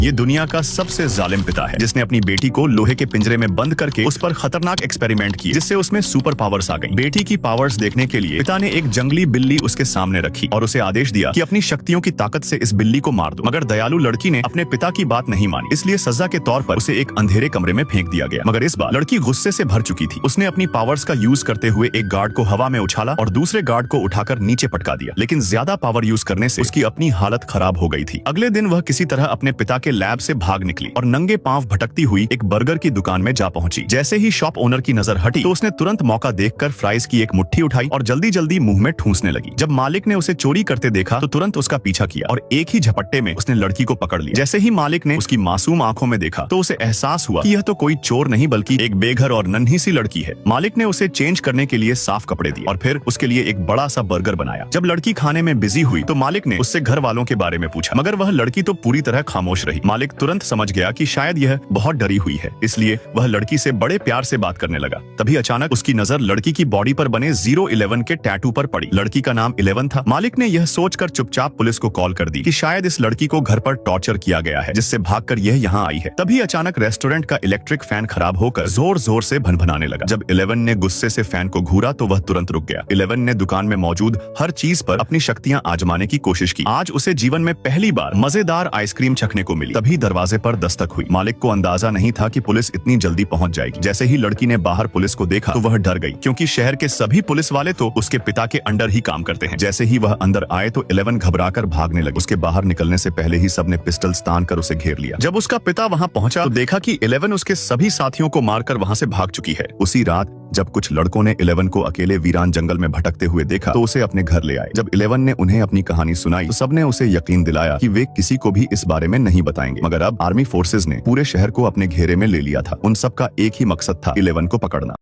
ये दुनिया का सबसे जालिम पिता है जिसने अपनी बेटी को लोहे के पिंजरे में बंद करके उस पर खतरनाक एक्सपेरिमेंट किए जिससे उसमें सुपर पावर्स आ गई। बेटी की पावर्स देखने के लिए पिता ने एक जंगली बिल्ली उसके सामने रखी और उसे आदेश दिया कि अपनी शक्तियों की ताकत से इस बिल्ली को मार दो। मगर दयालु लड़की ने अपने पिता की बात नहीं मानी, इसलिए सजा के तौर पर उसे एक अंधेरे कमरे में फेंक दिया गया। मगर इस बार लड़की गुस्से से भर चुकी थी। उसने अपनी पावर्स का यूज करते हुए एक गार्ड को हवा में उछाला और दूसरे गार्ड को उठाकर नीचे पटका दिया। लेकिन ज्यादा पावर यूज करने से उसकी अपनी हालत खराब हो गई थी। अगले दिन वह किसी तरह अपने पिता के लैब से भाग निकली और नंगे पांव भटकती हुई एक बर्गर की दुकान में जा पहुंची। जैसे ही शॉप ओनर की नजर हटी तो उसने तुरंत मौका देखकर फ्राइज की एक मुट्ठी उठाई और जल्दी जल्दी मुंह में ठूंसने लगी। जब मालिक ने उसे चोरी करते देखा तो तुरंत उसका पीछा किया और एक ही झपट्टे में उसने लड़की को पकड़ लिया। जैसे ही मालिक ने उसकी मासूम आंखों में देखा तो उसे एहसास हुआ कि यह तो कोई चोर नहीं बल्कि एक बेघर और नन्ही सी लड़की है। मालिक ने उसे चेंज करने के लिए साफ कपड़े दिए और फिर उसके लिए एक बड़ा सा बर्गर बनाया। जब लड़की खाने में बिजी हुई तो मालिक ने उससे घर वालों के बारे में पूछा, मगर वह लड़की तो पूरी तरह खामोश रही। मालिक तुरंत समझ गया कि शायद यह बहुत डरी हुई है, इसलिए वह लड़की से बड़े प्यार से बात करने लगा। तभी अचानक उसकी नजर लड़की की बॉडी पर बने 011 के टैटू पर पड़ी। लड़की का नाम 11 था। मालिक ने यह सोचकर चुपचाप पुलिस को कॉल कर दी कि शायद इस लड़की को घर पर टॉर्चर किया गया है, जिससे भागकर यह यहाँ आई है। तभी अचानक रेस्टोरेंट का इलेक्ट्रिक फैन खराब होकर जोर जोर से भनभनाने लगा। जब 11 ने गुस्से से फैन को घूरा तो वह तुरंत रुक गया। 11 ने दुकान में मौजूद हर चीज पर अपनी शक्तियां आजमाने की कोशिश की। आज उसे जीवन में पहली बार मजेदार आइसक्रीम चखने को मिली। तभी दरवाजे पर दस्तक हुई। मालिक को अंदाजा नहीं था कि पुलिस इतनी जल्दी पहुंच जाएगी। जैसे ही लड़की ने बाहर पुलिस को देखा तो वह डर गई, क्योंकि शहर के सभी पुलिस वाले तो उसके पिता के अंडर ही काम करते हैं। जैसे ही वह अंदर आए तो 11 घबराकर भागने लगी। उसके बाहर निकलने से पहले ही सबने पिस्टल्स तान कर उसे घेर लिया। जब उसका पिता वहां पहुंचा तो देखा कि 11 उसके सभी साथियों को मारकर वहां से भाग चुकी है। उसी रात जब कुछ लड़कों ने 11 को अकेले वीरान जंगल में भटकते हुए देखा तो उसे अपने घर ले आए। जब 11 ने उन्हें अपनी कहानी सुनाई तो सबने उसे यकीन दिलाया कि वे किसी को भी इस बारे में नहीं बताएंगे। मगर अब आर्मी फोर्सेज ने पूरे शहर को अपने घेरे में ले लिया था। उन सब का एक ही मकसद था, 11 को पकड़ना।